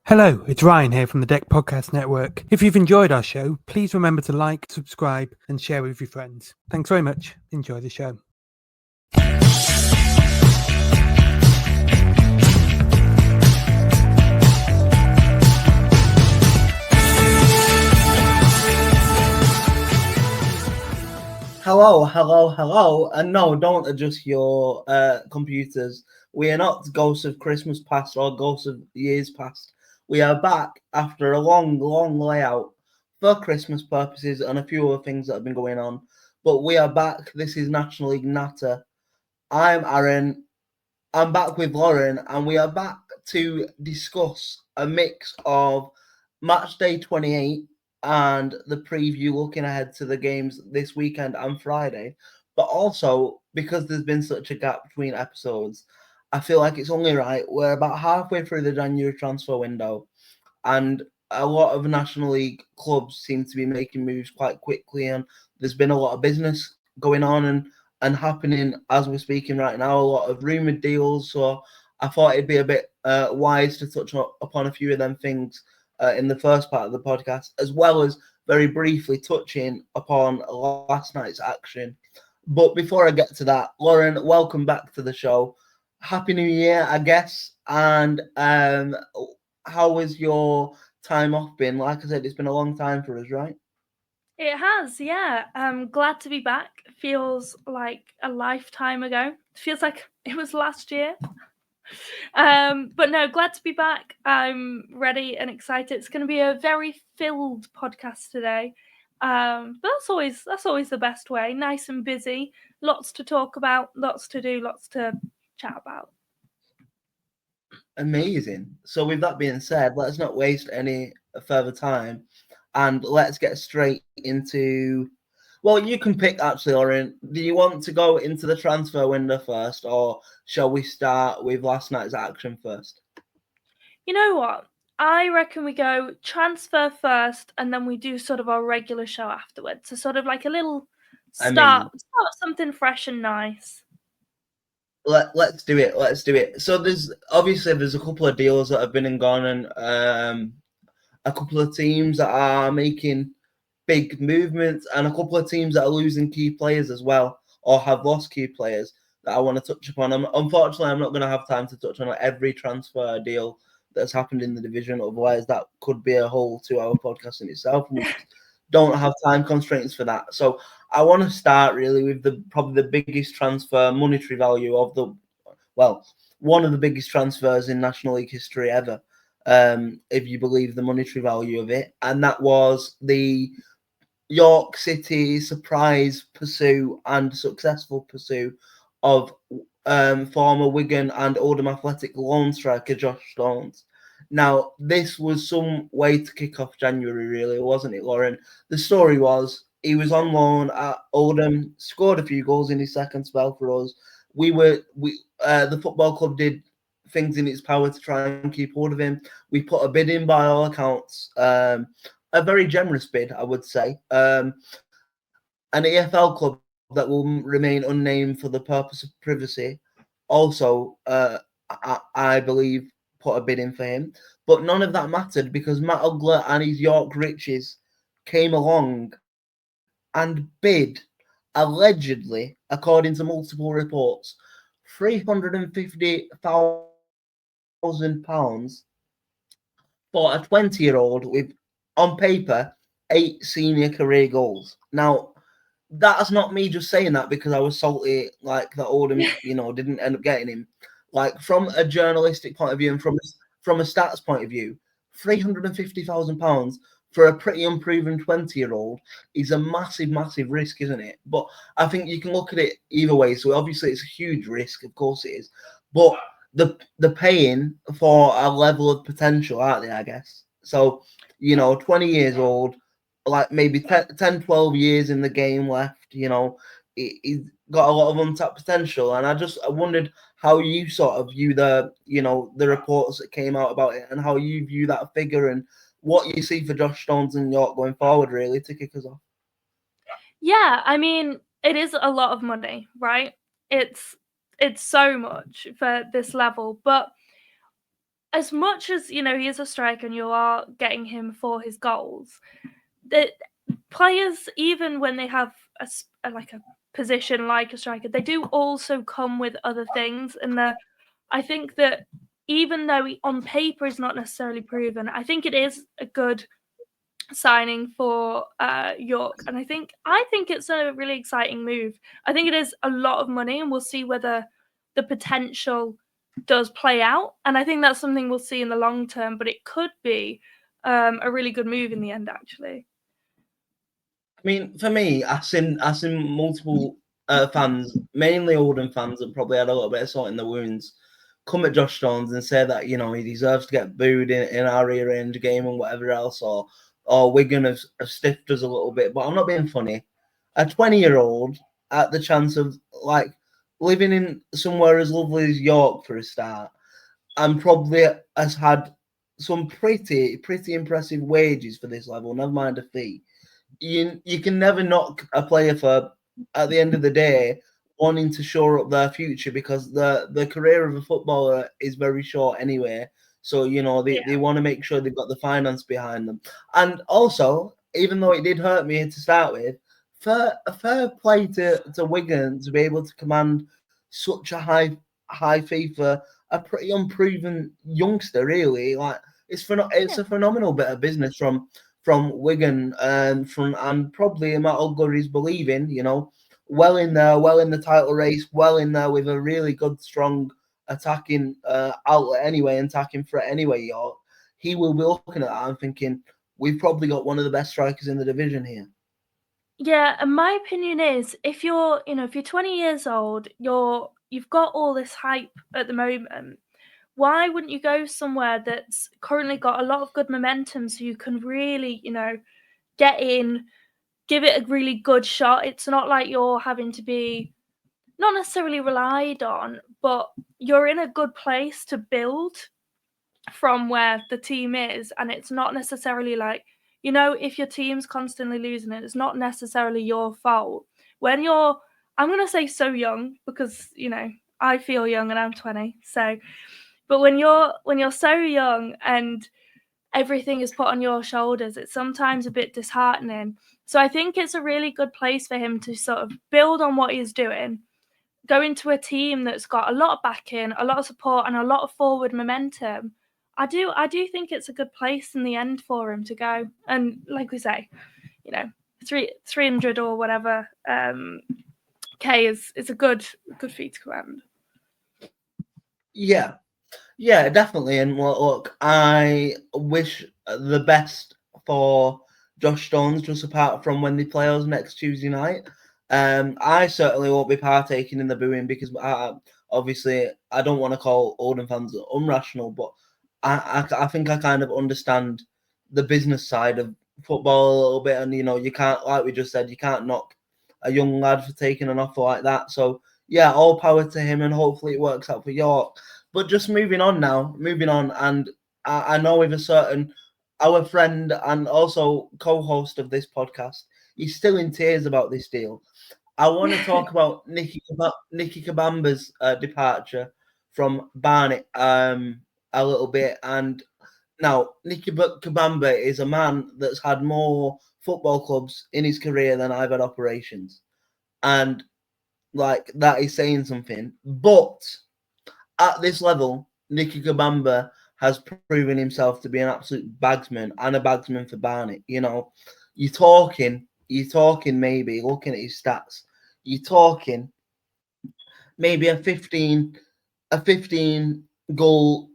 Hello, it's Ryan here from the Deck Podcast Network. If you've enjoyed our show, please remember to like, subscribe, and share with your friends. Thanks very much. Enjoy the show. Hello, and no, don't adjust your computers. We are not ghosts of Christmas past or ghosts of years past. We are back after a long layout for Christmas purposes and a few other things that have been going on. But we are back. This is National League Natter. I'm Aaron. I'm back with Lauren, and we are back to discuss a mix of Match Day 28 and the preview looking ahead to the games this weekend and Friday. But also, because there's been such a gap between episodes, I feel like it's only right. We're about halfway through the January transfer window, and a lot of National League clubs seem to be making moves quite quickly, and there's been a lot of business going on and happening as we're speaking right now, a lot of rumoured deals. So I thought it'd be a bit wise to touch upon a few of them things in the first part of the podcast, as well as very briefly touching upon last night's action. But before I get to that, Lauren, welcome back to the show. Happy New Year, I guess. And how has your time off been? Like I said, it's been a long time for us, right? It has, yeah. I'm glad to be back. Feels like a lifetime ago. Feels like it was last year. But no, glad to be back. I'm ready and excited. It's going to be a very filled podcast today. But that's always the best way. Nice and busy. Lots to talk about. Lots to do. Lots to chat about. Amazing. So with that being said, let's not waste any further time and let's get straight into, well, you can pick actually, Lauren. Do you want to go into the transfer window first, or shall we start with last night's action first? You know what? I reckon we go transfer first and then we do sort of our regular show afterwards. So sort of like a little start something fresh and nice. Let's do it. So there's a couple of deals that have been and gone, and a couple of teams that are making big movements, and a couple of teams that are losing key players as well, or have lost key players that I want to touch upon. Unfortunately, I'm not going to have time to touch on every transfer deal that's happened in the division. Otherwise, that could be a whole 2-hour podcast in itself. We don't have time constraints for that. So I want to start really with probably the biggest transfer monetary value of one of the biggest transfers in National League history ever, if you believe the monetary value of it. And that was the York City surprise pursuit and successful pursuit of former Wigan and Oldham Athletic loan striker Josh Stones. Now, this was some way to kick off January, really, wasn't it, Lauren? The story was he was on loan at Oldham, scored a few goals in his second spell for us. The football club did things in its power to try and keep hold of him. We put a bid in by all accounts, a very generous bid, I would say. An EFL club that will remain unnamed for the purpose of privacy also, I believe, put a bid in for him. But none of that mattered because Matt Ugler and his York Riches came along and bid, allegedly, according to multiple reports, £350,000 for a 20-year-old with, on paper, 8 senior career goals. Now, that's not me just saying that because I was salty, like that Oldham, didn't end up getting him. Like from a journalistic point of view and from a stats point of view, £350,000 for a pretty unproven 20-year-old is a massive, massive risk, isn't it? But I think you can look at it either way. So obviously it's a huge risk, of course it is. But the paying for a level of potential, aren't they, I guess? So, 20 years old, like maybe 10, 12 years in the game left, he's got a lot of untapped potential. And I wondered how you sort of view the reports that came out about it and how you view that figure and what you see for Josh Stones and York going forward, really, to kick us off. Yeah, I mean, it is a lot of money, right? It's so much for this level, but as much as, he is a striker and you are getting him for his goals, the players, even when they have a position like a striker, they do also come with other things. And I think that even though he, on paper, is not necessarily proven, I think it is a good signing for York. And I think it's a really exciting move. I think it is a lot of money, and we'll see whether the potential does play out. And I think that's something we'll see in the long term, but it could be a really good move in the end, actually. I mean, for me, I've seen multiple fans, mainly Oldham fans, that probably had a little bit of salt in the wounds, come at Josh Stones and say that, he deserves to get booed in our rearrange game and whatever else, or Wigan have stiffed us a little bit. But I'm not being funny. A 20-year-old at the chance of living in somewhere as lovely as York for a start, and probably has had some pretty impressive wages for this level, never mind a fee. You can never knock a player for, at the end of the day, wanting to shore up their future, because the career of a footballer is very short anyway. So, they want to make sure they've got the finance behind them. And also, even though it did hurt me to start with, a fair play to Wigan to be able to command such a high fee for a pretty unproven youngster, really. It's a phenomenal bit of business from Wigan, and probably Matt Ogilvy's believing, well in the title race, well in there with a really good, strong attacking outlet anyway, attacking threat anyway, York. He will be looking at that and thinking, we've probably got one of the best strikers in the division here. Yeah, and my opinion is, if you're 20 years old, you've got all this hype at the moment, why wouldn't you go somewhere that's currently got a lot of good momentum, so you can really, get in, give it a really good shot? It's not like you're having to be not necessarily relied on, but you're in a good place to build from where the team is. And it's not necessarily like, if your team's constantly losing it, it's not necessarily your fault. When you're, I'm going to say so young, because, I feel young and I'm 20. So, but when you're so young and everything is put on your shoulders, it's sometimes a bit disheartening. So I think it's a really good place for him to sort of build on what he's doing, go into a team that's got a lot of backing, a lot of support, and a lot of forward momentum. I do think it's a good place in the end for him to go. And like we say, 300 or whatever K is a good fee to command. Yeah, definitely. And look, I wish the best for Josh Stones, just apart from when they play us next Tuesday night. I certainly won't be partaking in the booing, because obviously I don't want to call Oldham fans unrational, but I think I kind of understand the business side of football a little bit. And, you can't, like we just said, you can't knock a young lad for taking an offer like that. So, yeah, all power to him, and hopefully it works out for York. But just moving on, and I know with a certain, our friend and also co-host of this podcast, he's still in tears about this deal. I want to talk about Nicky Kabamba's departure from Barnet a little bit. And now, Nicky Kabamba is a man that's had more football clubs in his career than I've had operations. And, that is saying something. But at this level, Nicky Kabamba has proven himself to be an absolute bagsman, and a bagsman for Barnet. You're talking maybe, looking at his stats, you're talking maybe a 15 goal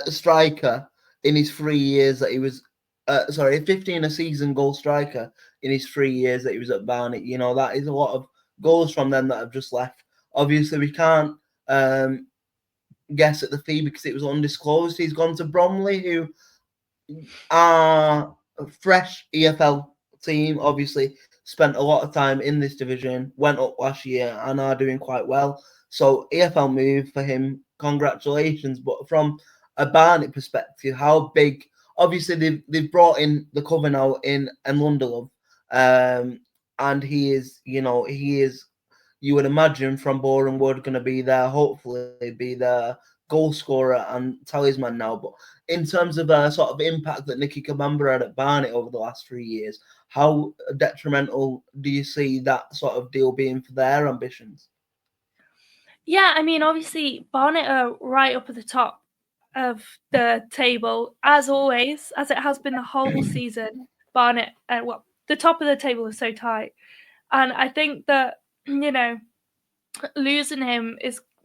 striker in his 3 years that he was, 15 a season goal striker in his 3 years that he was at Barnet. That is a lot of goals from them that have just left. Obviously, we can't guess at the fee because it was undisclosed. He's gone to Bromley, who are a fresh EFL team, obviously spent a lot of time in this division, went up last year and are doing quite well. So EFL move for him, congratulations. But from a Barnet perspective, how big, obviously they've brought in the cover now in Lundalove, and he is, you would imagine, from Boreham Wood, going to be there, hopefully be there goal scorer and talisman now. But in terms of sort of impact that Nicky Kabamba had at Barnet over the last 3 years, how detrimental do you see that sort of deal being for their ambitions? Yeah, I mean, obviously, Barnet are right up at the top of the table, as always, as it has been the whole season. Barnet, the top of the table is so tight. And I think that, losing him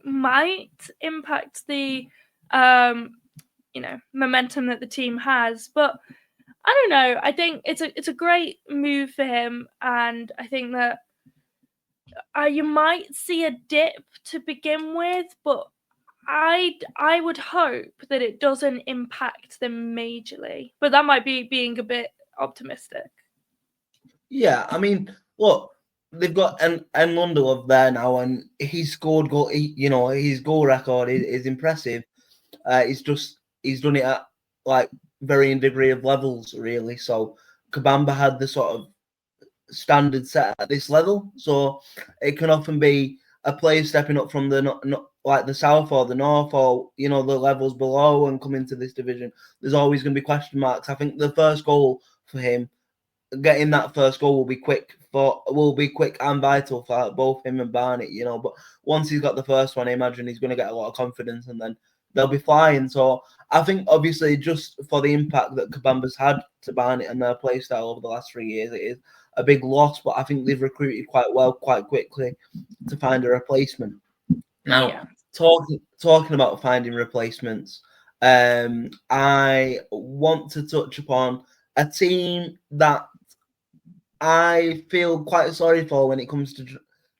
might impact the, momentum that the team has. But I don't know. I think it's a great move for him. And I think that you might see a dip to begin with, but I would hope that it doesn't impact them majorly. But that might be being a bit optimistic. Yeah, I mean, look, they've got an Lundelov there now, and he scored goal. His goal record is impressive. He's done it at like varying degree of levels, really. So Kabamba had the sort of standard set at this level, so it can often be a player stepping up from the like the south or the north or the levels below and come into this division. There's always going to be question marks. I think the first goal for him, getting that first goal will be quick and vital for both him and Barnet, but once he's got the first one, I imagine he's going to get a lot of confidence and then they'll be flying. So I think obviously just for the impact that Kabamba's had to Barnet and their play style over the last 3 years, it is a big loss, but I think they've recruited quite well, quite quickly to find a replacement. Now, talking about finding replacements, I want to touch upon a team that I feel quite sorry for when it comes to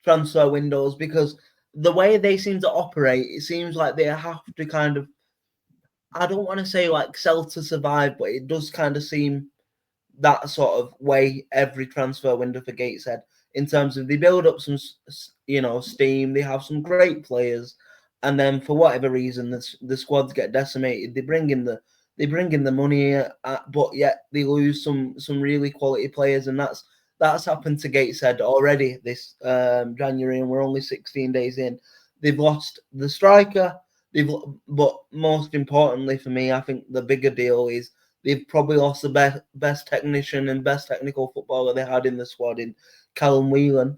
transfer windows, because the way they seem to operate, it seems like they have to kind of, I don't want to say like sell to survive, but it does kind of seem that sort of way every transfer window for Gateshead, in terms of they build up some, steam, they have some great players, and then for whatever reason, the squads get decimated. They bring in the money, but yet they lose some really quality players, and that's happened to Gateshead already this January, and we're only 16 days in. They've lost the striker. But most importantly for me, I think the bigger deal is they've probably lost the best technician and best technical footballer they had in the squad in Callum Whelan.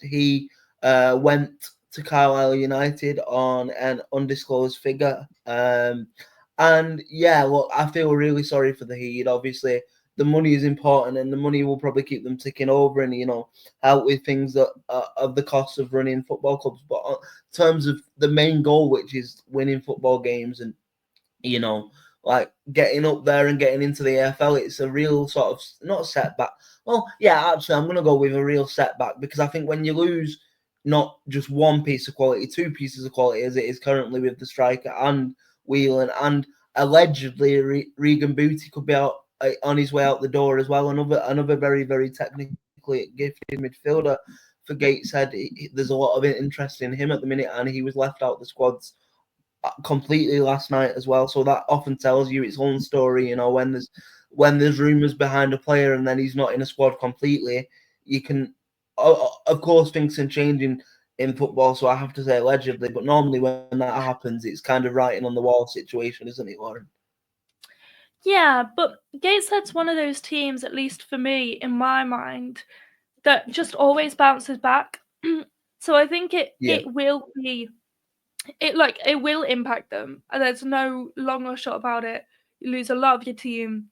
He went to Carlisle United on an undisclosed figure. And yeah, look, I feel really sorry for the Heat. Obviously, the money is important, and the money will probably keep them ticking over and, help with things that of the cost of running football clubs. But in terms of the main goal, which is winning football games and, like getting up there and getting into the AFL, it's a real sort of, not setback. Well, yeah, actually, I'm going to go with a real setback, because I think when you lose not just one piece of quality, 2 pieces of quality, as it is currently with the striker and Whelan, and allegedly Regan Booty could be out on his way out the door as well. Another very, very technically gifted midfielder for Gateshead. There's a lot of interest in him at the minute, and he was left out the squads completely last night as well. So that often tells you its own story. When there's rumours behind a player and then he's not in a squad completely, you can, of course, things can change in football. So I have to say allegedly, but normally when that happens, it's kind of writing on the wall situation, isn't it, Lauren? Yeah, but Gateshead's one of those teams, at least for me, in my mind, that just always bounces back. So I think it will impact them. And there's no long or short about it. You lose a lot of your team.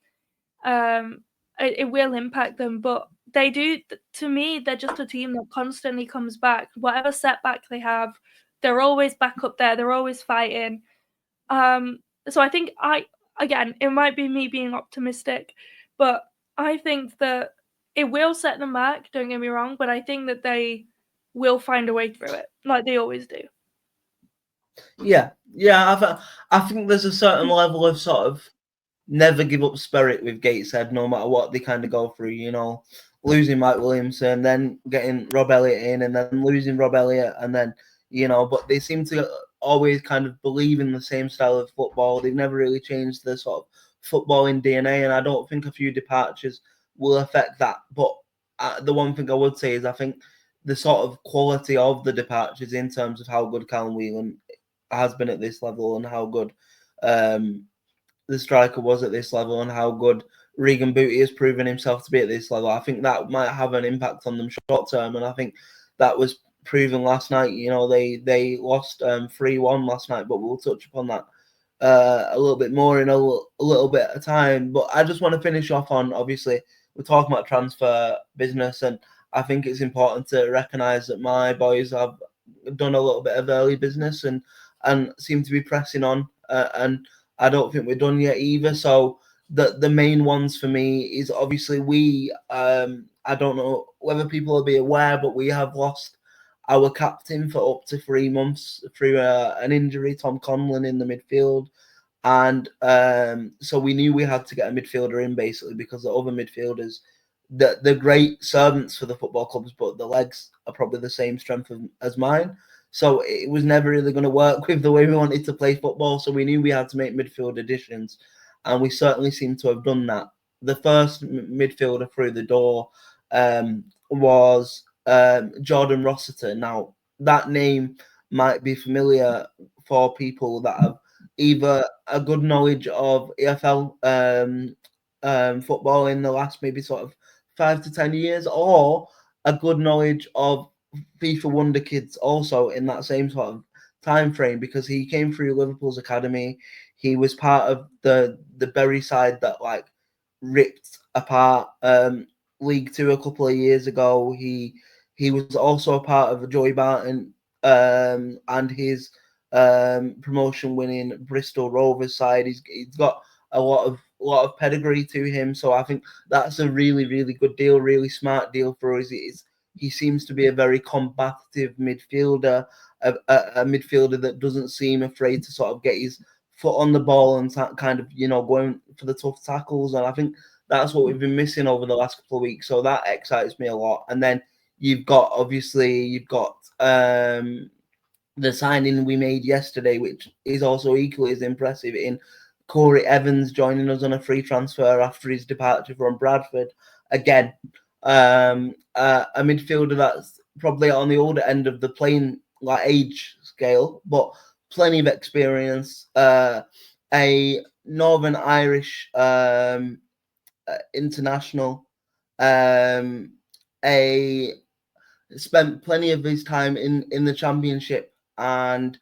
It will impact them, but they do. To me, they're just a team that constantly comes back. Whatever setback they have, they're always back up there. They're always fighting. So I think again, it might be me being optimistic, but I think that it will set them back, don't get me wrong, but I think that they will find a way through it, like they always do. Yeah. I think there's a certain level of sort of never give up spirit with Gateshead, no matter what they kind of go through, losing Mike Williamson, then getting Rob Elliott in, and then losing Rob Elliott, and then, but they seem to always kind of believe in the same style of football. They've never really changed the sort of footballing DNA, and I don't think a few departures will affect that. But the one thing I would say is I think the sort of quality of the departures in terms of how good Callum Whelan has been at this level and how good the striker was at this level and how good Regan Booty has proven himself to be at this level. I think that might have an impact on them short term, and I think that was proven last night. You know, they lost 3-1 last night, but we'll touch upon that a little bit more in a little bit of time. But I just want to finish off on, obviously, we're talking about transfer business, and I think it's important to recognise that my boys have done a little bit of early business and seem to be pressing on, and I don't think we're done yet either. So the main ones for me is obviously we, I don't know whether people will be aware, but we have lost our captain for up to 3 months through an injury, Tom Conlon, in the midfield. And so we knew we had to get a midfielder in, basically, because the other midfielders, they're great servants for the football clubs, but the legs are probably the same strength as mine. So it was never really going to work with the way we wanted to play football. So we knew we had to make midfield additions, and we certainly seem to have done that. The first midfielder through the door was Jordan Rossiter. Now, that name might be familiar for people that have either a good knowledge of EFL football in the last maybe sort of 5 to 10 years, or a good knowledge of FIFA Wonder Kids also in that same sort of time frame, because he came through Liverpool's academy. He was part of the Bury side that like ripped apart League Two a couple of years ago. He was also a part of Joey Barton and his promotion winning Bristol Rovers side. He's got a lot of pedigree to him, so I think that's a really, really good deal, really smart deal for us. He seems to be a very combative midfielder, a midfielder that doesn't seem afraid to sort of get his foot on the ball and kind of, you know, going for the tough tackles. And I think that's what we've been missing over the last couple of weeks. So that excites me a lot. And then you've got the signing we made yesterday, which is also equally as impressive, in Corey Evans joining us on a free transfer after his departure from Bradford. Again, a midfielder that's probably on the older end of the playing like age scale, but plenty of experience. A Northern Irish international. Spent plenty of his time in the Championship, and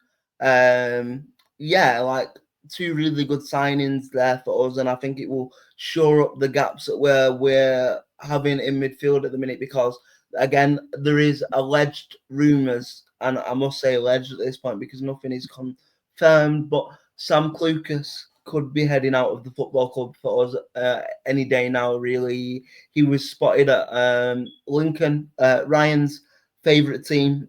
like two really good signings there for us, and I think it will shore up the gaps that we're having in midfield at the minute, because again there is alleged rumours, and I must say alleged at this point because nothing is confirmed, but Sam Clucas could be heading out of the football club for us any day now, really. He was spotted at Lincoln, Ryan's favourite team,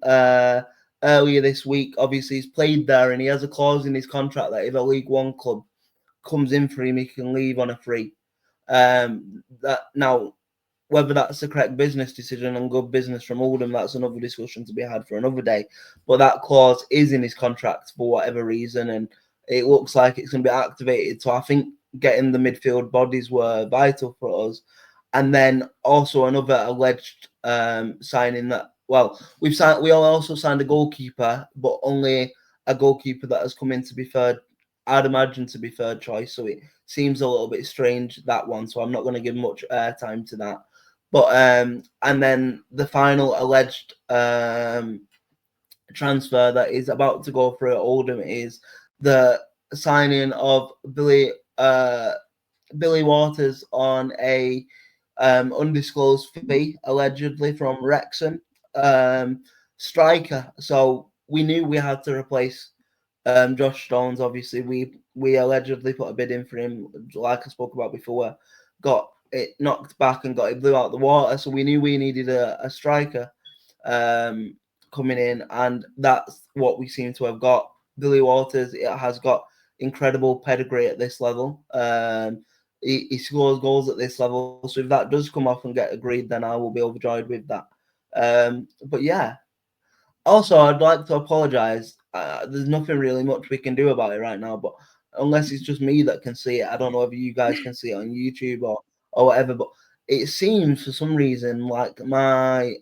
earlier this week. Obviously, he's played there, and he has a clause in his contract that if a League One club comes in for him, he can leave on a free. That now, whether that's the correct business decision and good business from Oldham, that's another discussion to be had for another day. But that clause is in his contract for whatever reason, and it looks like it's going to be activated. So I think getting the midfield bodies were vital for us. And then also another alleged signing that, well, we also signed a goalkeeper, but only a goalkeeper that has come in to be third, I'd imagine, to be third choice. So it seems a little bit strange, that one. So I'm not going to give much airtime to that. But and then the final alleged transfer that is about to go through at Oldham is the signing of Billy Waters on a undisclosed fee, allegedly from Wrexham, striker. So we knew we had to replace Josh Stones. Obviously, we allegedly put a bid in for him, like I spoke about before. Got it knocked back and got it blew out the water. So we knew we needed a striker coming in, and that's what we seem to have got. Billy Waters, it has got incredible pedigree at this level. He scores goals at this level. So if that does come off and get agreed, then I will be overjoyed with that. But yeah. Also, I'd like to apologise. There's nothing really much we can do about it right now, but unless it's just me that can see it, I don't know if you guys can see it on YouTube or whatever. But it seems for some reason like my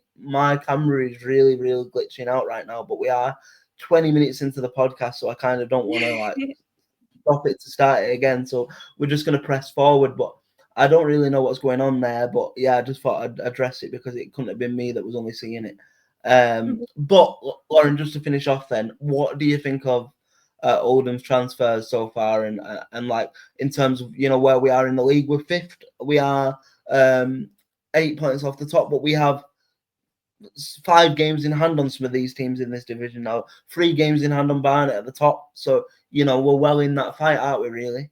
camera is really, really glitching out right now. But we are 20 minutes into the podcast, so I kind of don't want to like stop it to start it again. So we're just going to press forward. But I don't really know what's going on there. But yeah, I just thought I'd address it because it couldn't have been me that was only seeing it. But Lauren, just to finish off, then, what do you think of Oldham's transfers so far, and like in terms of where we are in the league? We're fifth. We are 8 points off the top, but we have 5 games in hand on some of these teams in this division now. 3 games in hand on Barnet at the top. So we're well in that fight, aren't we? Really?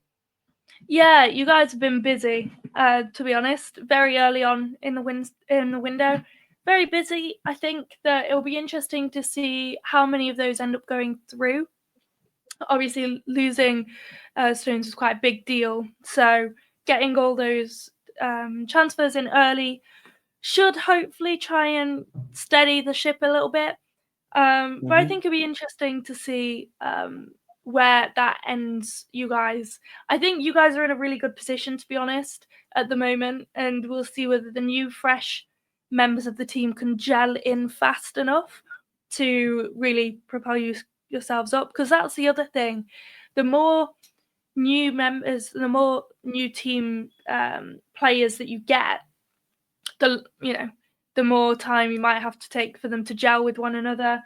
Yeah, you guys have been busy. To be honest, very early on in the window. Very busy. I think that it'll be interesting to see how many of those end up going through. Obviously, losing Stones was quite a big deal. So getting all those transfers in early should hopefully try and steady the ship a little bit. But I think it'll be interesting to see where that ends, you guys. I think you guys are in a really good position, to be honest, at the moment. And we'll see whether the new, fresh members of the team can gel in fast enough to really propel yourselves up. Because that's the other thing. The more new members, the more new team players that you get, the more time you might have to take for them to gel with one another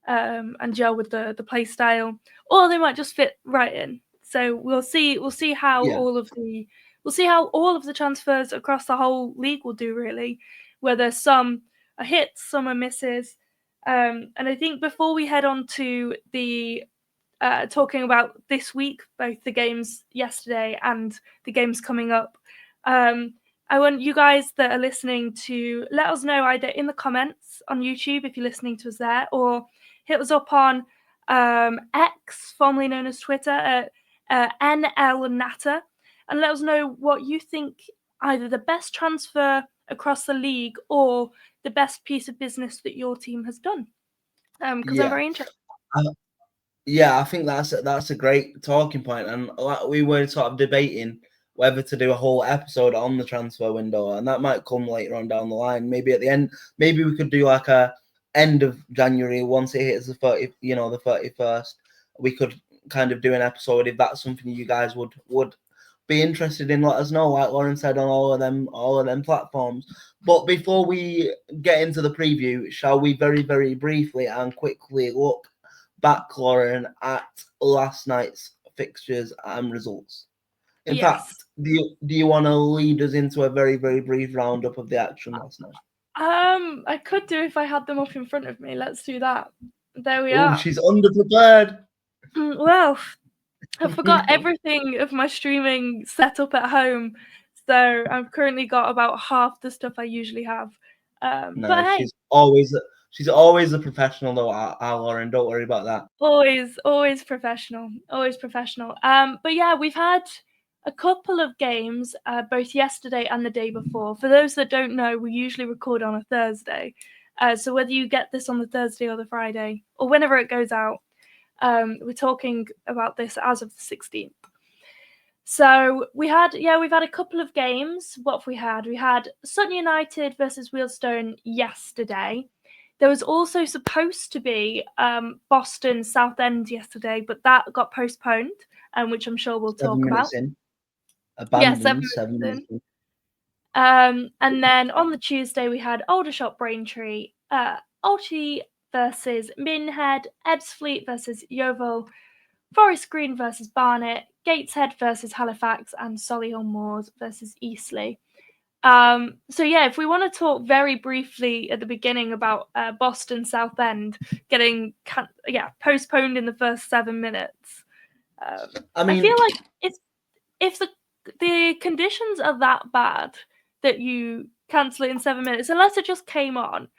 and gel with the play style, or they might just fit right in. So we'll see how all of the transfers across the whole league will do, really, whether some are hits, some are misses. And I think before we head on to the talking about this week, both the games yesterday and the games coming up, I want you guys that are listening to let us know either in the comments on YouTube if you're listening to us there, or hit us up on X, formerly known as Twitter, at NLNatter, and let us know what you think either the best transfer across the league or the best piece of business that your team has done. Because I'm very interested. Yeah, I think that's a great talking point, and we were sort of debating whether to do a whole episode on the transfer window, and that might come later on down the line. Maybe at the end, maybe we could do like a end of January once it hits the 31st. We could kind of do an episode if that's something you guys would be interested in. Let us know, like Lauren said, on all of them platforms. But before we get into the preview, shall we very, very briefly and quickly look back, Lauren, at last night's fixtures and results? In fact, do you want to lead us into a very, very brief roundup of the action last night? I could do if I had them up in front of me. Let's do that. There we are. She's underprepared. Well, I forgot everything of my streaming set up at home, so I've currently got about half the stuff I usually have. But hey, she's always a professional, though, Lauren. Don't worry about that. Always professional. But yeah, we've had a couple of games, both yesterday and the day before. For those that don't know, we usually record on a Thursday. So whether you get this on the Thursday or the Friday, or whenever it goes out, we're talking about this as of the 16th. So we've had a couple of games. What have we had? We had Sutton United versus Wealdstone yesterday. There was also supposed to be Boston Southend yesterday, but that got postponed, which I'm sure we'll talk about. 7 minutes in. And then on the Tuesday, we had Aldershot Braintree, Altrincham versus Maidenhead, Ebbsfleet versus Yeovil, Forest Green versus Barnet, Gateshead versus Halifax, and Solihull Moors versus Eastleigh. So yeah, if we want to talk very briefly at the beginning about Boston Southend getting postponed in the first 7 minutes, I feel like if the conditions are that bad that you cancel it in 7 minutes, unless it just came on,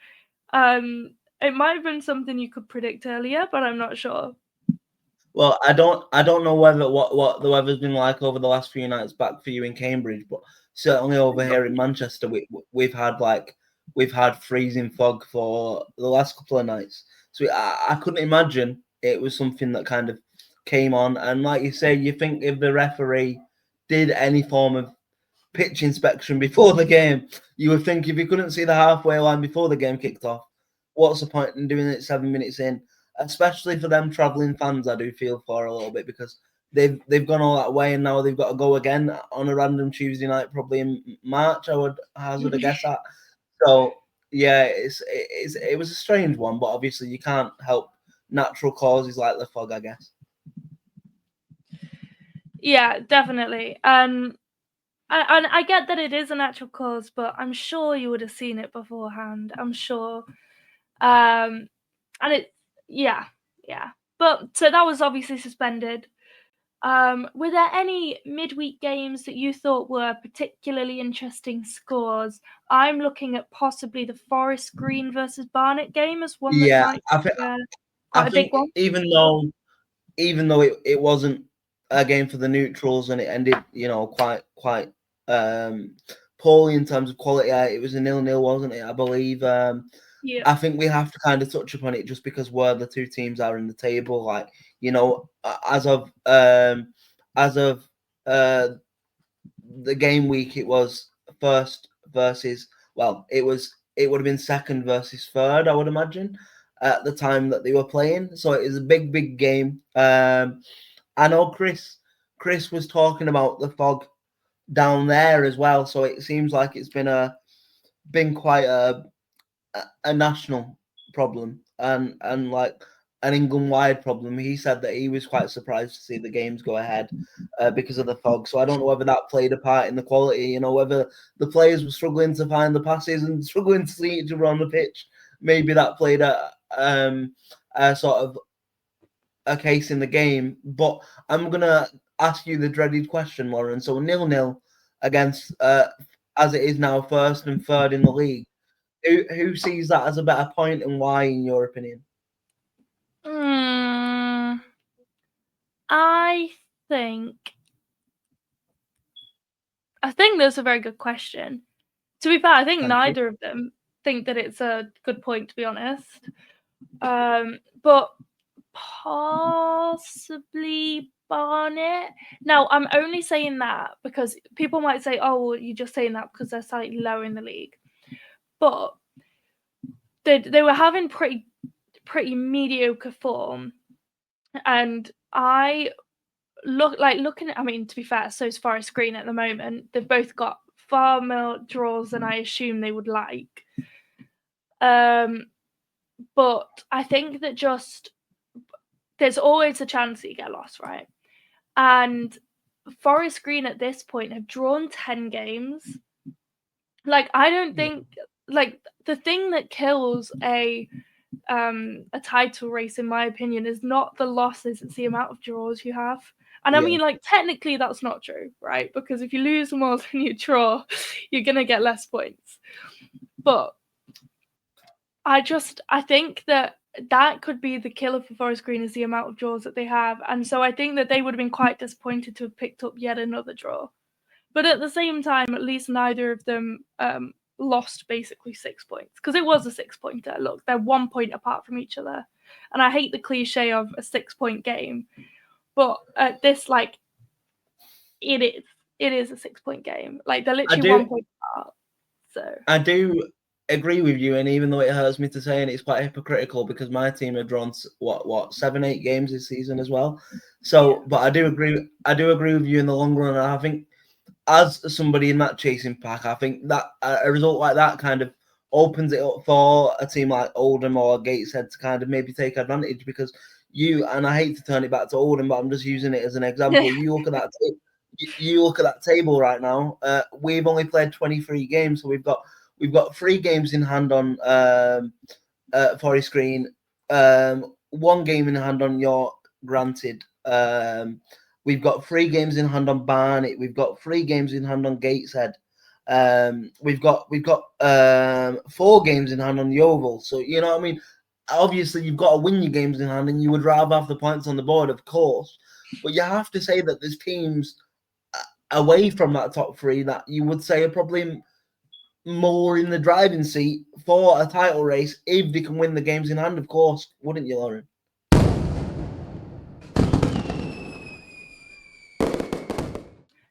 it might have been something you could predict earlier, but I'm not sure. Well, I don't know whether what the weather's been like over the last few nights back for you in Cambridge, but certainly over here in Manchester, we've had freezing fog for the last couple of nights. So I couldn't imagine it was something that kind of came on. And like you say, you think if the referee did any form of pitch inspection before the game, you would think if you couldn't see the halfway line before the game kicked off, what's the point in doing it 7 minutes in? especially for them travelling fans, I do feel for a little bit because they've gone all that way and now they've got to go again on a random Tuesday night, probably in March. I would hazard a guess at. So yeah, it was a strange one, but obviously you can't help natural causes like the fog, I guess. Yeah, definitely. And I get that it is a natural cause, but I'm sure you would have seen it beforehand. I'm sure. And yeah. But so that was obviously suspended. Were there any midweek games that you thought were particularly interesting scores? I'm looking at possibly the Forest Green versus Barnet game as one that might be quite a big one. Even though it wasn't a game for the neutrals and it ended, quite poorly in terms of quality. It was a 0-0, wasn't it? I believe. Yeah. I think we have to kind of touch upon it just because where the two teams are in the table. Like, as of the game week, it was first versus. Well, it would have been second versus third, I would imagine, at the time that they were playing. So it is a big game. I know Chris was talking about the fog down there as well. So it seems like it's been quite a national problem and like an England-wide problem. He said that he was quite surprised to see the games go ahead because of the fog. So I don't know whether that played a part in the quality, whether the players were struggling to find the passes and struggling to see each other on the pitch. Maybe that played a sort of a case in the game. But I'm going to ask you the dreaded question, Lauren. So 0-0 against, as it is now, first and third in the league. Who sees that as a better point and why, in your opinion? I think that's a very good question. To be fair, I think neither of them think that it's a good point, to be honest. But possibly Barnet. Now, I'm only saying that because people might say, oh, well, you're just saying that because they're slightly lower in the league. But they were having pretty mediocre form. And I looking at, I mean, to be fair, so is Forest Green at the moment. They've both got far more draws than I assume they would like. But I think that just there's always a chance that you get lost, right? And Forest Green at this point have drawn 10 games. Like, I don't think, like, the thing that kills a title race, in my opinion, is not the losses, it's the amount of draws you have. And I mean, like, technically that's not true, right? Because if you lose more than you draw, you're going to get less points. But I think that could be the killer for Forest Green, is the amount of draws that they have. And so I think that they would have been quite disappointed to have picked up yet another draw. But at the same time, at least neither of them lost basically 6 points, because it was a 6-pointer. Look, they're 1 point apart from each other. And I hate the cliche of a 6-point game. But at this, like, it is a 6-point game. Like, they're literally 1 point apart. So I do agree with you, and even though it hurts me to say, and it's quite hypocritical because my team have drawn 7-8 games this season as well. So, but I do agree with you in the long run. And I think, as somebody in that chasing pack, I think that a result like that kind of opens it up for a team like Oldham or Gateshead to kind of maybe take advantage, because and I hate to turn it back to Oldham, but I'm just using it as an example. You look at that. You look at that table right now. We've only played 23 games, so we've got 3 games in hand on Forest Green, 1 game in hand on York. Granted, we've got 3 games in hand on Barnet. We've got 3 games in hand on Gateshead. We've got 4 games in hand on Yeovil. So you know what I mean. Obviously, you've got to win your games in hand, and you would rather have the points on the board, of course. But you have to say that there's teams away from that top 3 that you would say are probably more in the driving seat for a title race if they can win the games in hand, of course, wouldn't you, Lauren?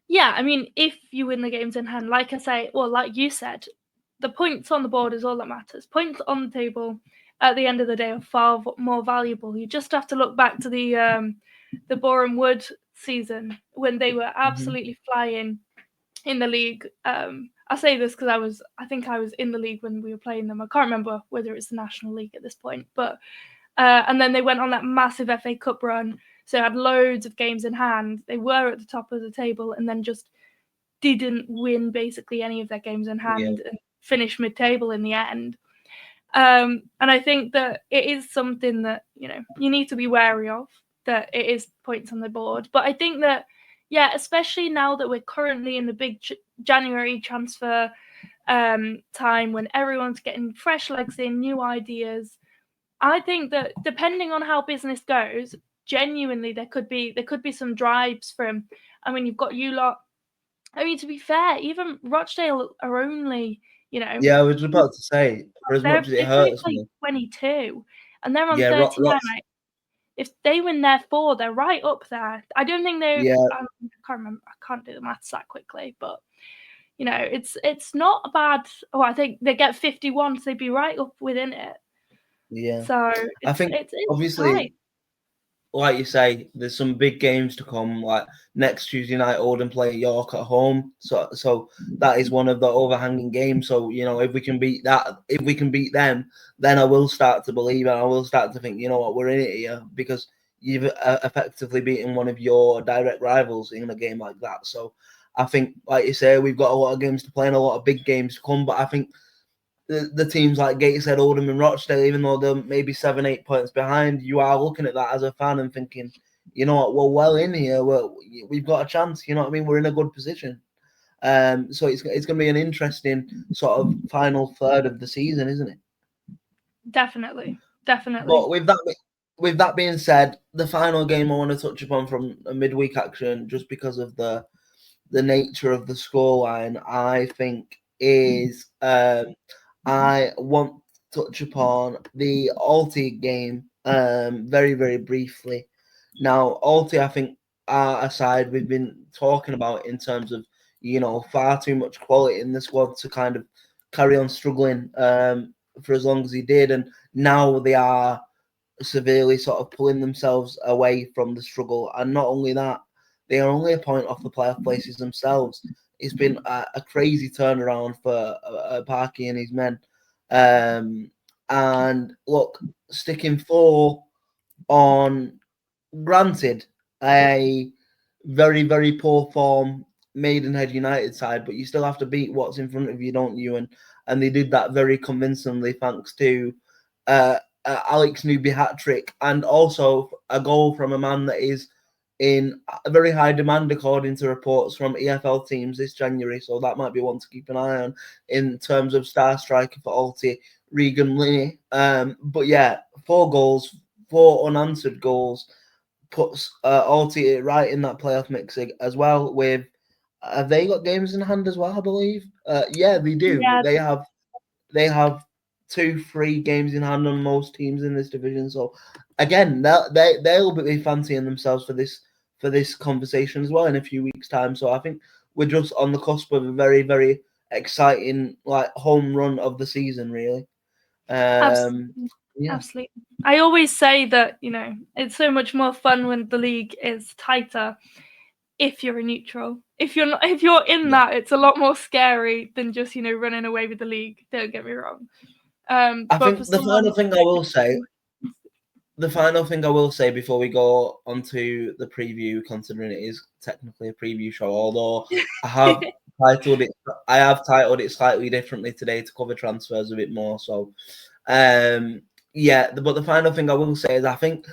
Yeah, I mean, if you win the games in hand, like I say, well, like you said, the points on the board is all that matters. Points on the table, at the end of the day are far more valuable. You just have to look back to the Boreham Wood season when they were absolutely flying in the league. I say this because I think I was in the league when we were playing them. I can't remember whether it's the National League at this point, but and then they went on that massive FA Cup run, so had loads of games in hand. They were at the top of the table and then just didn't win basically any of their games in hand and finished mid-table in the end. And I think that it is something that, you know, you need to be wary of, that it is points on the board. But I think that, yeah, especially now that we're currently in the big January transfer time when everyone's getting fresh legs in, new ideas, I think that depending on how business goes, genuinely there could be some drives from, I mean, you've got you lot. I mean, to be fair, even Rochdale are only, you know, Yeah, I was about to say, for as much as it they've only hurts played me. 22 and they're on Yeah, 39. Like, if they win their 4, they're right up there. I don't think they. Yeah. I can't remember. I can't do the maths that quickly, but you know, it's not a bad. Oh, I think they get 51, so they'd be right up within it. Yeah. So I think it's obviously, tight. like you say, there's some big games to come. Like next Tuesday night, Oldham play York at home, so that is one of the overhanging games. So you know, if we can beat them, then I will start to believe and I will start to think, you know what, we're in it here because you've effectively beaten one of your direct rivals in a game like that. So I think, like you say, we've got a lot of games to play and a lot of big games to come. But I think the teams like Gateshead, Oldham, and Rochdale, even though they're maybe 7-8 points behind, you are looking at that as a fan and thinking, you know what, we're well in here. We've got a chance. You know what I mean? We're in a good position. So it's going to be an interesting sort of final third of the season, isn't it? Definitely. But with that being said, the final game I want to touch upon from a midweek action, just because of the nature of the scoreline, I think is I want to touch upon the Alti game very, very briefly. Now, Alti, I think, are a side we've been talking about in terms of, you know, far too much quality in the squad to kind of carry on struggling for as long as he did. And now they are severely sort of pulling themselves away from the struggle. And not only that, they are only a point off the playoff places themselves. It's been a crazy turnaround for Parky and his men. And look, sticking 4 on, granted, a very, very poor form Maidenhead United side, but you still have to beat what's in front of you, don't you? And they did that very convincingly thanks to Alex Newby hat-trick and also a goal from a man that is in a very high demand according to reports from EFL teams this January, so that might be one to keep an eye on in terms of star striker for Alti, Regan Linney. But yeah, 4 goals, 4 unanswered goals puts Alti right in that playoff mix as well. With have they got games in hand as well? I believe. Yeah, they do. Yeah. They have 2-3 games in hand on most teams in this division. So again, they'll be fancying themselves for this conversation as well in a few weeks' time. So I think we're just on the cusp of a very, very exciting home run of the season, really. Absolutely. Yeah. Absolutely. I always say that, you know, it's so much more fun when the league is tighter if you're a neutral. If you're in that, it's a lot more scary than just, you know, running away with the league. Don't get me wrong. I think the final thing I will say before we go on to the preview, considering it is technically a preview show, although I have titled it slightly differently today to cover transfers a bit more. So, but the final thing I will say is I think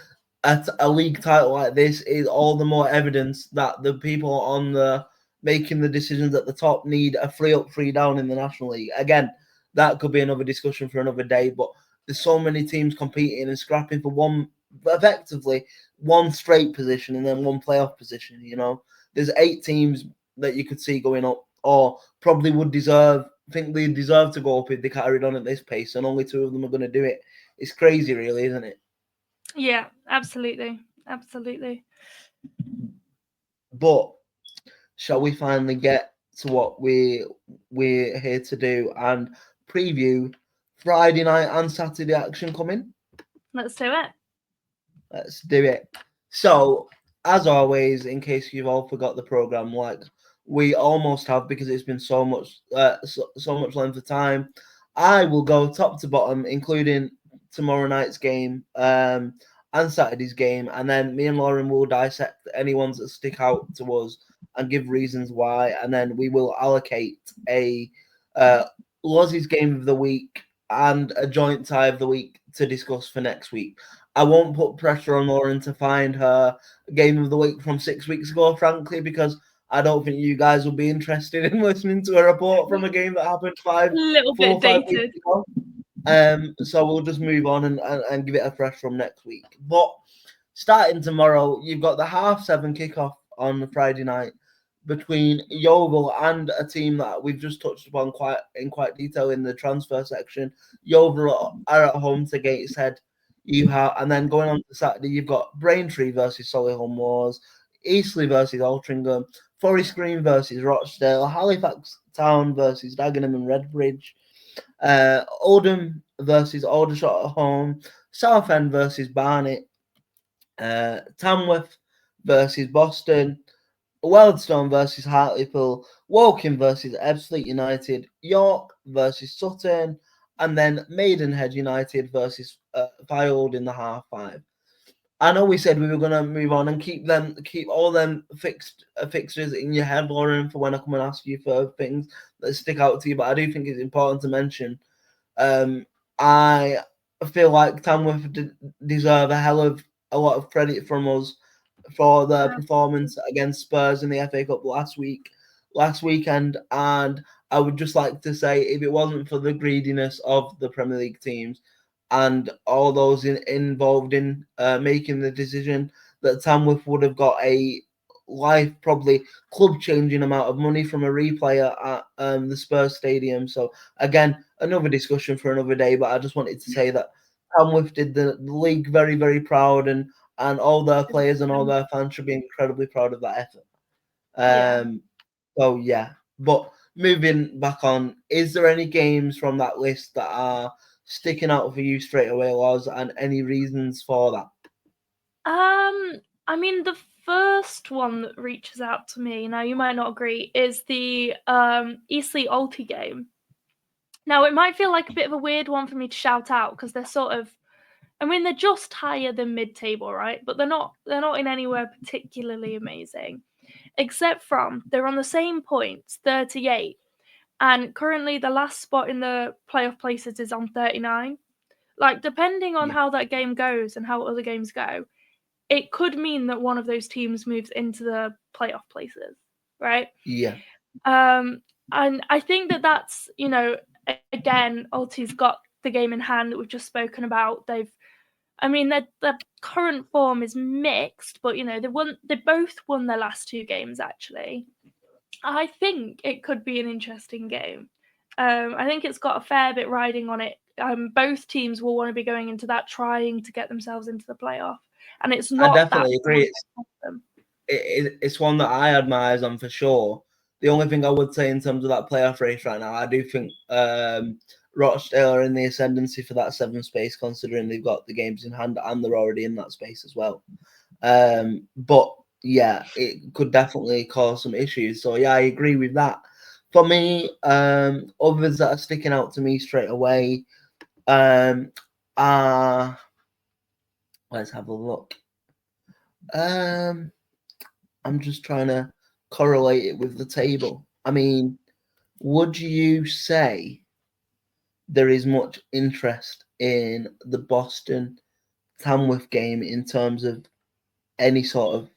at a league title like this is all the more evidence that the people on making the decisions at the top need a 3 up, 3 down in the National League. Again, that could be another discussion for another day, but there's so many teams competing and scrapping for effectively one straight position and then one playoff position. You know, there's 8 teams that you could see going up, or probably think they deserve to go up if they carried on at this pace, and only 2 of them are going to do it. It's crazy, really, isn't it? Yeah, absolutely. But shall we finally get to what we're here to do and preview Friday night and Saturday action coming? Let's do it. Let's do it. So, as always, in case you've all forgot the program, like we almost have because it's been so much length of time, I will go top to bottom, including tomorrow night's game and Saturday's game, and then me and Lauren will dissect any ones that stick out to us and give reasons why, and then we will allocate a Lozzie's game of the week and a joint tie of the week to discuss for next week. I won't put pressure on Lauren to find her game of the week from 6 weeks ago, frankly, because I don't think you guys will be interested in listening to a report from a game that happened 4 or 5 weeks ago. So we'll just move on and give it a fresh from next week. But starting tomorrow, you've got the 7:30 kickoff on Friday night between Yeovil and a team that we've just touched upon in quite detail in the transfer section. Yeovil are at home to Gateshead. And then going on to Saturday, you've got Braintree versus Solihull Moors, Eastleigh versus Altrincham, Forest Green versus Rochdale, Halifax Town versus Dagenham and Redbridge, Oldham versus Aldershot at home, Southend versus Barnet, Tamworth versus Boston, Wealdstone versus Hartlepool, Woking versus Ebbsfleet United, York versus Sutton, and then Maidenhead United versus Fylde in the half-5. I know we said we were going to move on and keep all them fixtures in your head, Lauren, for when I come and ask you for things that stick out to you. But I do think it's important to mention. I feel like Tamworth deserve a lot of credit from us for their performance against Spurs in the FA Cup last weekend, and I would just like to say, if it wasn't for the greediness of the Premier League teams and all those involved in making the decision, that Tamworth would have got a probably club-changing amount of money from a replayer at the Spurs stadium. So again, another discussion for another day, but I just wanted to say that Tamworth did the league very, very proud, and all their players and all their fans should be incredibly proud of that effort. So yeah, but moving back on, is there any games from that list that are sticking out for you straight away, Loz, and any reasons for that? I mean, the first one that reaches out to me, now you might not agree, is the Eastleigh Alti game. Now, it might feel like a bit of a weird one for me to shout out because they're sort of, I mean, they're just higher than mid-table, right? But they're not in anywhere particularly amazing, except from they're on the same points, 38, and currently the last spot in the playoff places is on 39. Like, depending on how that game goes and how other games go, it could mean that one of those teams moves into the playoff places, right? Yeah. And I think that's, again, Alti's got the game in hand that we've just spoken about. Their current form is mixed, but they both won their last 2 games actually. I think it could be an interesting game. I think it's got a fair bit riding on it. Both teams will want to be going into that trying to get themselves into the playoff, and it's not. I definitely agree. It's one that I had my eyes on for sure. The only thing I would say in terms of that playoff race right now, I do think Rochdale are in the ascendancy for that 7th space, considering they've got the games in hand and they're already in that space as well. But yeah, it could definitely cause some issues. So yeah, I agree with that. For me, others that are sticking out to me straight away are, let's have a look. I'm just trying to correlate it with the table. I mean, would you say there is much interest in the Boston Tamworth game in terms of any sort of,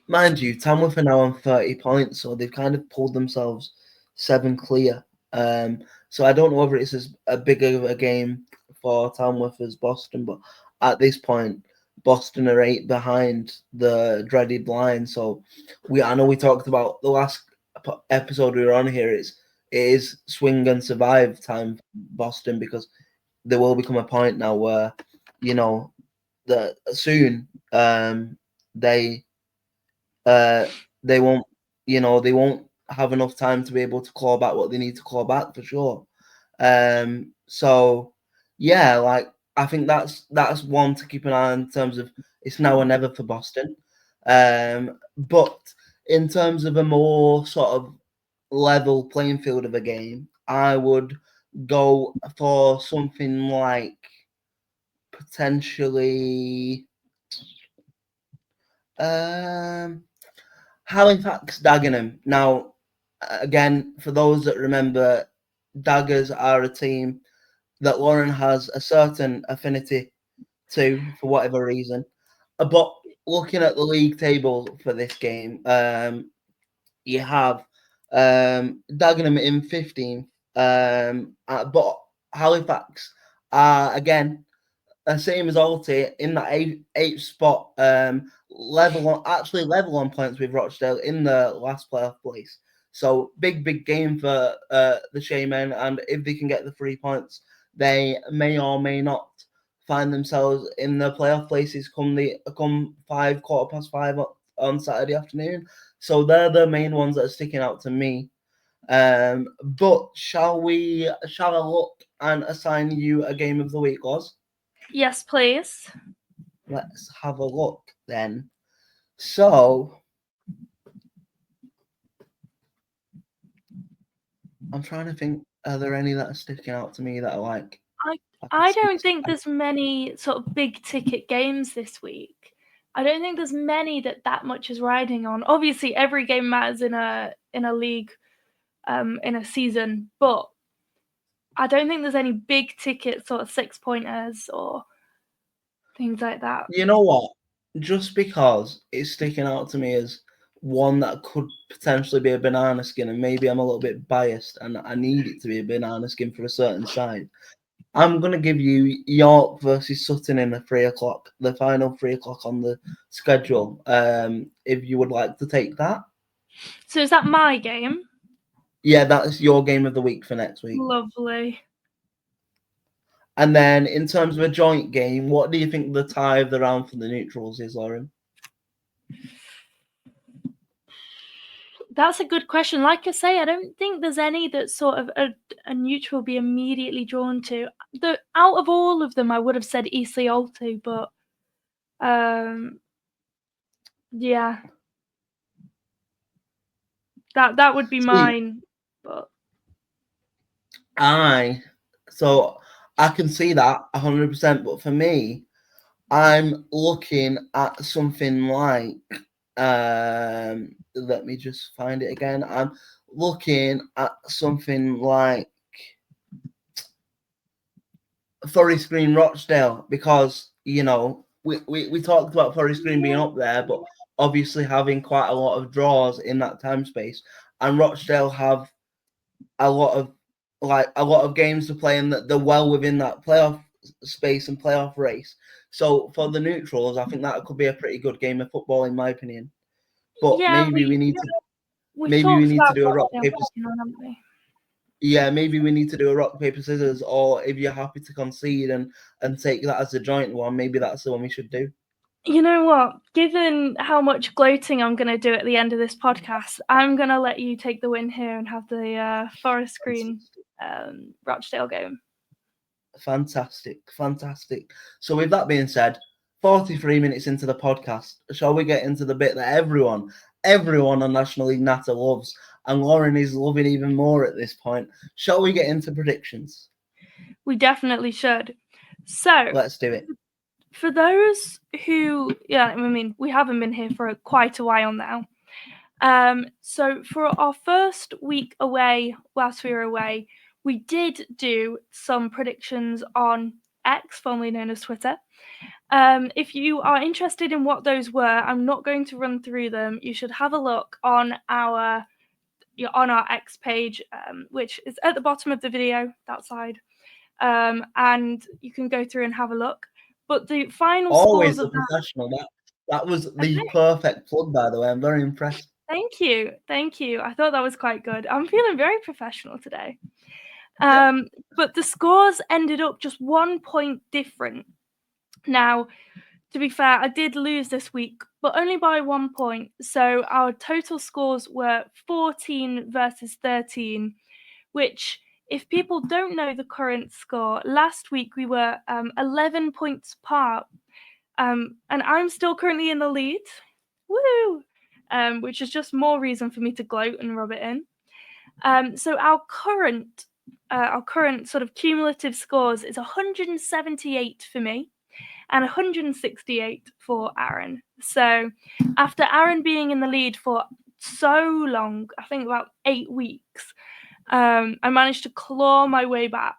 mind you, Tamworth are now on 30 points, so they've kind of pulled themselves 7 clear. So I don't know whether it's as a big of a game for Tamworth as Boston, but at this point, Boston are 8 behind the dreaded line. So I know we talked about the last episode we were on here. It is swing and survive time for Boston, because there will become a point now where, soon they won't have enough time to be able to claw back what they need to claw back for sure. So yeah, like I think that's one to keep an eye on in terms of it's now or never for Boston. But in terms of a more sort of level playing field of a game, I would go for something like potentially Halifax Dagenham. Now, again, for those that remember, Daggers are a team that Lauren has a certain affinity to for whatever reason. But looking at the league table for this game, you have Dagenham in 15th, but Halifax are again same as Alty in that eighth spot, level on points with Rochdale in the last playoff place. So big game for the Shamen, and if they can get the 3 points, they may or may not find themselves in the playoff places come 5:15 on Saturday afternoon. So they're the main ones that are sticking out to me. But shall I look and assign you a game of the week, Loz? Yes, please. Let's have a look then. So I'm trying to think, are there any that are sticking out to me that I like? I don't think there's many sort of big ticket games this week. I don't think there's many that much is riding on. Obviously, every game matters in a league, in a season, but I don't think there's any big ticket sort of 6-pointers or things like that. You know what? Just because it's sticking out to me as one that could potentially be a banana skin, and maybe I'm a little bit biased and I need it to be a banana skin for a certain side, I'm going to give you York versus Sutton in the final 3 o'clock on the schedule, if you would like to take that. So is that my game? Yeah, that's your game of the week for next week. Lovely. And then in terms of a joint game, what do you think the tie of the round for the neutrals is, Lauren? That's a good question. Like I say, I don't think there's any that sort of a neutral be immediately drawn to. Out of all of them, I would have said Eastleigh Alto, but yeah, that would be mine. But so I can see that 100%, but for me, I'm looking at something like let me just find it again. I'm looking at something like Forest Green Rochdale, because we talked about Forest Green being up there, but obviously having quite a lot of draws in that time space, and Rochdale have a lot of games to play, and that they're well within that playoff space and playoff race. So for the neutrals, I think that could be a pretty good game of football, in my opinion. But yeah, maybe we need to do a rock paper. Yeah, maybe we need to do a rock paper scissors, or if you're happy to concede and take that as a joint one, maybe that's the one we should do. You know what? Given how much gloating I'm going to do at the end of this podcast, I'm going to let you take the win here and have the Forest Green Rochdale game. Fantastic. So with that being said, 43 minutes into the podcast, shall we get into the bit that everyone on National League Natter loves, and Lauren is loving even more at this point? Shall we get into predictions? We definitely should. So let's do it. For those who, we haven't been here for quite a while now. So for our first week away, whilst we were away, we did do some predictions on X, formerly known as Twitter. If you are interested in what those were, I'm not going to run through them. You should have a look on our X page, which is at the bottom of the video, that side. And you can go through and have a look. But the final always scores a professional. That was the perfect plug, by the way. I'm very impressed. Thank you. I thought that was quite good. I'm feeling very professional today. But the scores ended up just 1 point different. Now, to be fair, I did lose this week, but only by 1 point. So our total scores were 14 versus 13, which if people don't know the current score, last week we were 11 points apart, and I'm still currently in the lead. Woo! Which is just more reason for me to gloat and rub it in. So our current sort of cumulative scores is 178 for me and 168 for Aaron. So after Aaron being in the lead for so long, I think about 8 weeks, I managed to claw my way back.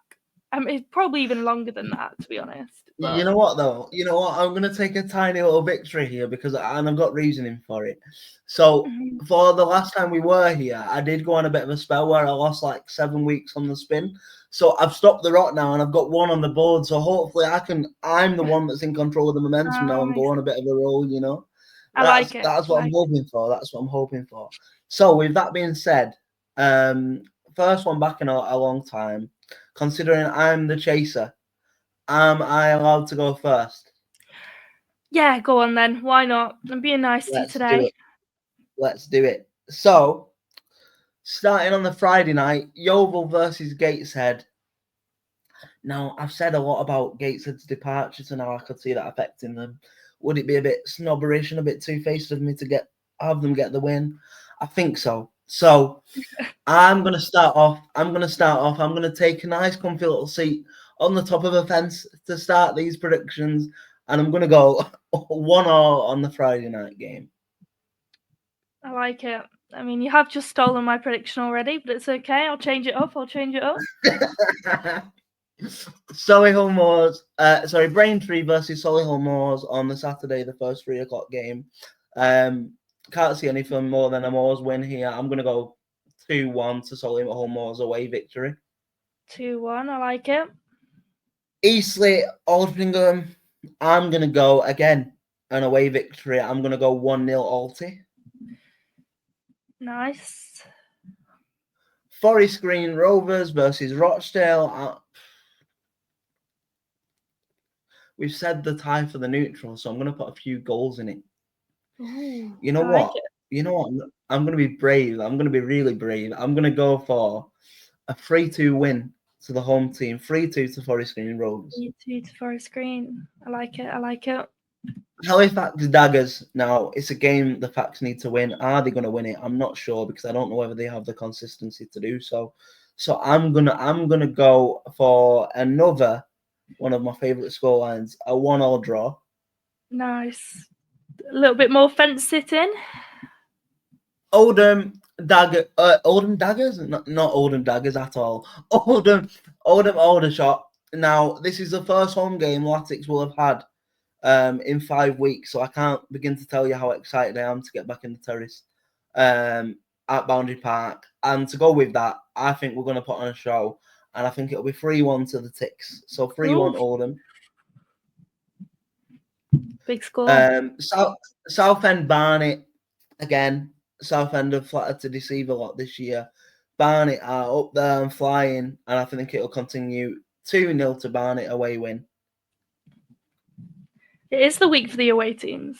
It's probably even longer than that, to be honest. But... You know what, though? You know what? I'm going to take a tiny little victory here and I've got reasoning for it. So for the last time we were here, I did go on a bit of a spell where I lost like 7 weeks on the spin. So I've stopped the rot now and I've got 1 on the board. So hopefully I'm the one that's in control of the momentum now and go on a bit of a roll, you know? I like it. That's what I'm hoping for. That's what I'm hoping for. So with that being said, first one back in a long time, considering I'm the chaser, am I allowed to go first? Yeah, go on then. Why not? I'm being nice to you today. Let's do it. So, starting on the Friday night, Yeovil versus Gateshead. Now, I've said a lot about Gateshead's departure, so now I could see that affecting them. Would it be a bit snobberish and a bit two-faced of me to have them get the win? I think so. So, I'm going to start off. I'm going to take a nice comfy little seat on the top of a fence to start these predictions, and I'm going to go 1-1 on the Friday night game. I like it. I mean, you have just stolen my prediction already, but it's okay. I'll change it up. Solihull Moors, Braintree versus Solihull Moors on the Saturday, the first 3 o'clock game. Can't see anything more than a Moors win here. I'm going to go 2-1 to Solihull Moors away victory. 2-1, I like it. Eastleigh, Altrincham, I'm going to go again an away victory. I'm going to go 1-0 Alty. Nice. Forest Green Rovers versus Rochdale. We've said the tie for the neutral, so I'm going to put a few goals in it. Ooh, you know what? I'm going to be brave. I'm going to be really brave. I'm going to go for a 3-2 win to the home team. 3-2 to Forest Green Rovers. 3-2 to Forest Green. I like it. Halifax Daggers. Now, it's a game the Facts need to win. Are they going to win it? I'm not sure because I don't know whether they have the consistency to do so. So I'm gonna go for another one of my favourite scorelines, a 1-1 draw. Nice. A little bit more fence sitting. Oldham Daggers, not Oldham Daggers at all. Oldham Aldershot. Now, this is the first home game Latics will have had in 5 weeks, so I can't begin to tell you how excited I am to get back in the terrace at Boundary Park. And to go with that, I think we're going to put on a show, and I think it'll be 3-1 to the Ticks. So 3-1 Oldham. Big score. Southend Barnet, again, Southend have flattered to deceive a lot this year. Barnet are up there and flying, and I think it'll continue. 2-0 to Barnet away win. It is the week for the away teams.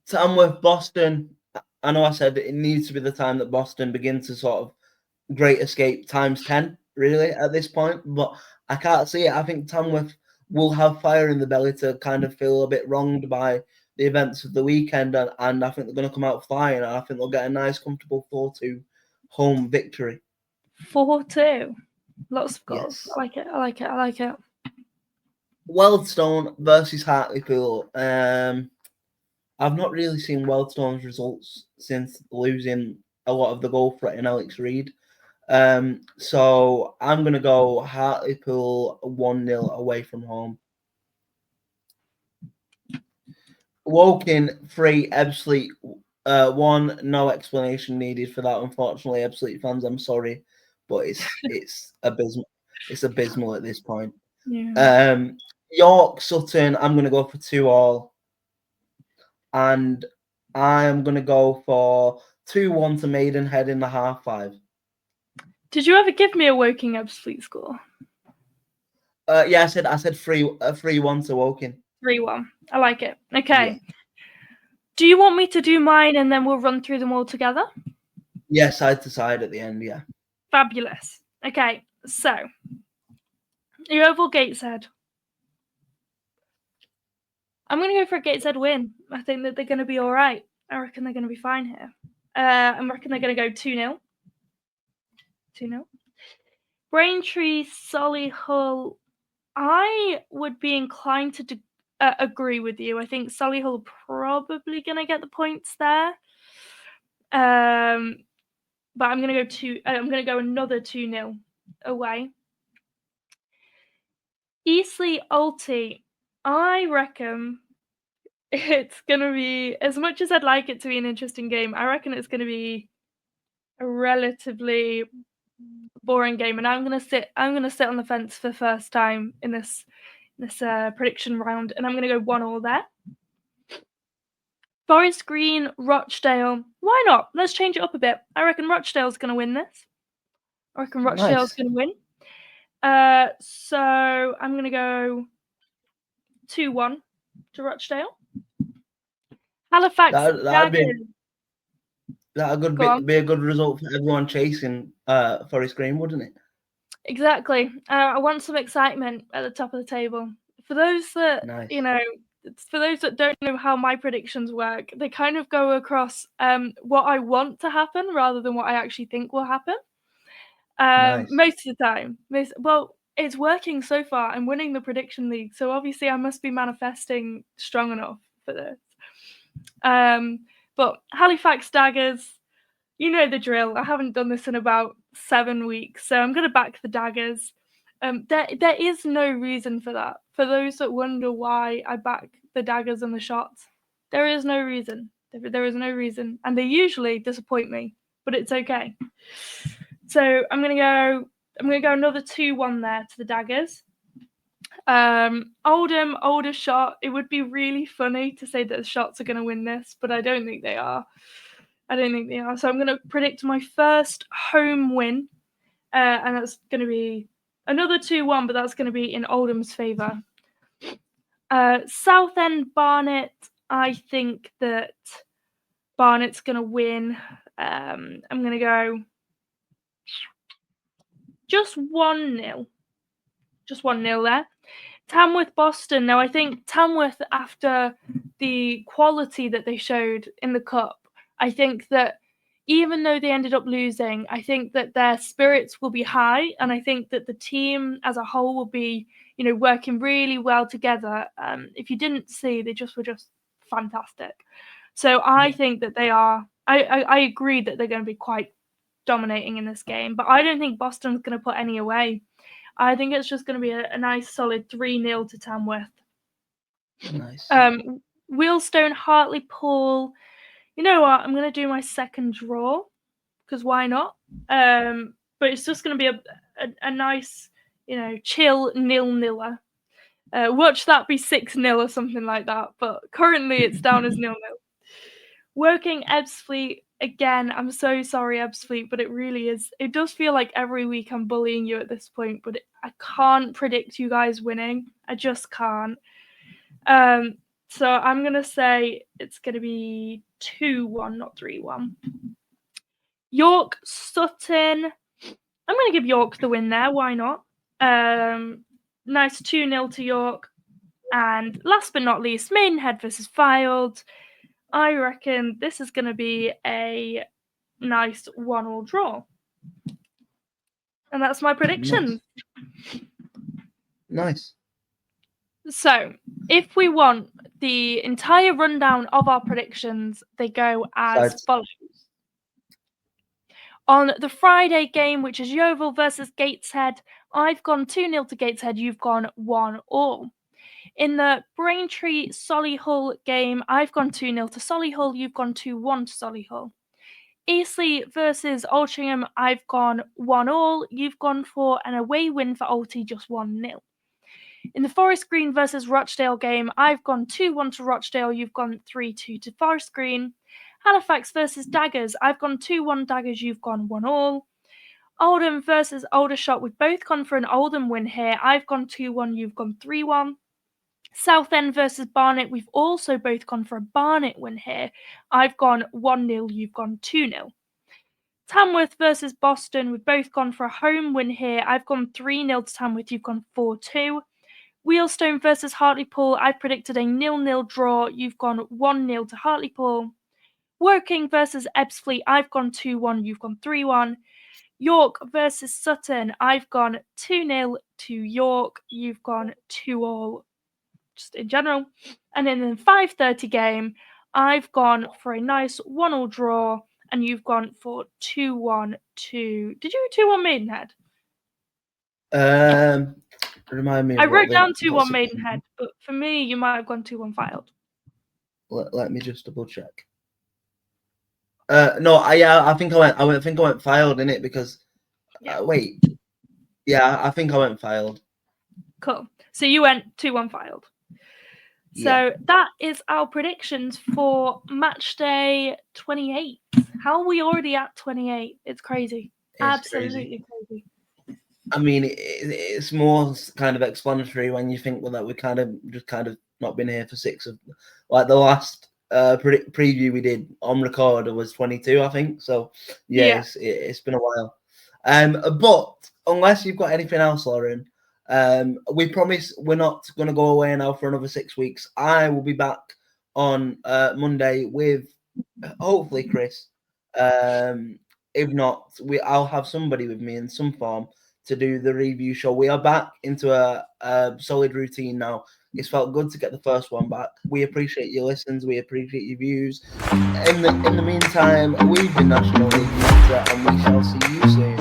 Tamworth, Boston. I know I said it needs to be the time that Boston begin to sort of great escape times 10, really, at this point. But I can't see it. I think Tamworth will have fire in the belly to kind of feel a bit wronged by the events of the weekend. And I think they're going to come out flying. And I think they'll get a nice, comfortable 4-2 home victory. 4-2. Lots of goals. Yes. I like it. Wealdstone versus Hartlepool. I've not really seen Wealdstone's results since losing a lot of the goal threat in Alex Reid. So I'm going to go Hartlepool 1-0 away from home. Woking 3, Ebbsfleet 1. No explanation needed for that, unfortunately. Ebbsfleet fans, I'm sorry, but it's abysmal. It's abysmal at this point. Yeah. York Sutton, I'm going to go for 2-2. And I'm going to go for 2-1 to Maidenhead in the half-5. Did you ever give me a Woking Ebbsfleet score? Yeah, I said 3-1 to Woking. 3-1. I like it. Okay. Yeah. Do you want me to do mine and then we'll run through them all together? Yeah, side to side at the end, yeah. Fabulous. Okay, so Yeovil Gateshead. I'm going to go for a Gateshead win. I think that they're going to be all right. I reckon they're going to be fine here. I reckon they're going to go 2-0. 2-0. Braintree, Solihull. I would be inclined to agree with you. I think Solihull probably going to get the points there. But I'm going to go another 2-0 away. Eastleigh, Alty. I reckon it's going to be, as much as I'd like it to be an interesting game, I reckon it's going to be a relatively boring game, and I'm going to sit on the fence for the first time in this prediction round, and I'm going to go 1-1 there. Forest Green, Rochdale. Why not? Let's change it up a bit. I reckon Rochdale's going to win this. I reckon Rochdale's going to win. So I'm going to go 2-1 to Rochdale. Halifax, that'd be a good result for everyone chasing Forest Green, wouldn't it? Exactly. I want some excitement at the top of the table. For those that for those that don't know how my predictions work, they kind of go across what I want to happen rather than what I actually think will happen. Most of the time. Well, it's working so far. I'm winning the prediction league, so obviously I must be manifesting strong enough for this. But Halifax Daggers, you know the drill. I haven't done this in about 7 weeks, so I'm going to back the Daggers. There is no reason for that. For those that wonder why I back the Daggers and the Shots, there is no reason. There is no reason, and they usually disappoint me, but it's okay. So I'm going to go another 2-1 there to the Daggers. Oldham, Aldershot. It would be really funny to say that the Shots are going to win this, but I don't think they are. So I'm going to predict my first home win, and that's going to be another 2-1, but that's going to be in Oldham's favour. Southend, Barnet. I think that Barnet's going to win. I'm going to go just 1-0. Just 1-0 there. Tamworth, Boston. Now, I think Tamworth, after the quality that they showed in the Cup, I think that even though they ended up losing, I think that their spirits will be high, and I think that the team as a whole will be, working really well together. If you didn't see, they were just fantastic. So I think that they are. I agree that they're going to be quite dominating in this game, but I don't think Boston's going to put any away. I think it's just going to be a nice solid 3-0 to Tamworth. Nice. Wealdstone, Hartlepool. You know what? I'm going to do my second draw because why not? But it's just going to be a nice, chill 0-0. Watch that be 6-0 or something like that. But currently it's down as 0-0. Working Ebbsfleet. Again, I'm so sorry, Ebbsfleet, but it really is. It does feel like every week I'm bullying you at this point, but I can't predict you guys winning. I just can't. So I'm going to say it's going to be 2-1, not 3-1. York, Sutton. I'm going to give York the win there. Why not? Nice 2-0 to York. And last but not least, Maidenhead versus Fylde. I reckon this is going to be a nice 1-1 draw. And that's my prediction. Nice. So, if we want the entire rundown of our predictions, they go as follows. On the Friday game, which is Yeovil versus Gateshead, I've gone 2-0 to Gateshead, you've gone 1-1. In the Braintree Solihull game, I've gone 2-0 to Solihull, you've gone 2-1 to Solihull. Eastleigh versus Altrincham, I've gone 1-1, you've gone for an away win for Alty, just 1-0. In the Forest Green versus Rochdale game, I've gone 2-1 to Rochdale, you've gone 3-2 to Forest Green. Halifax versus Daggers, I've gone 2-1 Daggers, you've gone 1-1. Oldham versus Aldershot, we've both gone for an Oldham win here. I've gone 2-1, you've gone 3-1. Southend versus Barnet, we've also both gone for a Barnet win here. I've gone 1-0, you've gone 2-0. Tamworth versus Boston. We've both gone for a home win here. I've gone 3-0 to Tamworth. You've gone 4-2. Wealdstone versus Hartlepool. I predicted a 0-0 draw. You've gone 1-0 to Hartlepool. Woking versus Ebbsfleet. I've gone 2-1. You've gone 3-1. York versus Sutton. I've gone 2-0 to York. You've gone 2-all, just in general. And in the 5:30 game, I've gone for a nice 1-all draw, and you've gone for 2-1 to. Did you 2-1 Maidenhead? Remind me. I wrote down 2-1 Maidenhead, but for me, you might have gone 2-1 Fylde. Let me just double check. No, I think I went Fylde in it because. Wait. Yeah, I think I went Fylde. Cool. So you went 2-1 Fylde. So that is our predictions for match day 28. How are we already at 28? It's crazy. Absolutely crazy. I mean, it's more kind of explanatory when you think that we kind of not been here for 6 of like the last preview we did on record was 22, I think. So it's been a while. But unless you've got anything else, Lauren, we promise we're not going to go away now for another 6 weeks. I will be back on Monday with hopefully Chris. If not, I'll have somebody with me in some form to do the review show. We are back into a solid routine now. It's felt good to get the first one back. We appreciate your listens. We appreciate your views. In the meantime, we've been National League Matter, and we shall see you soon.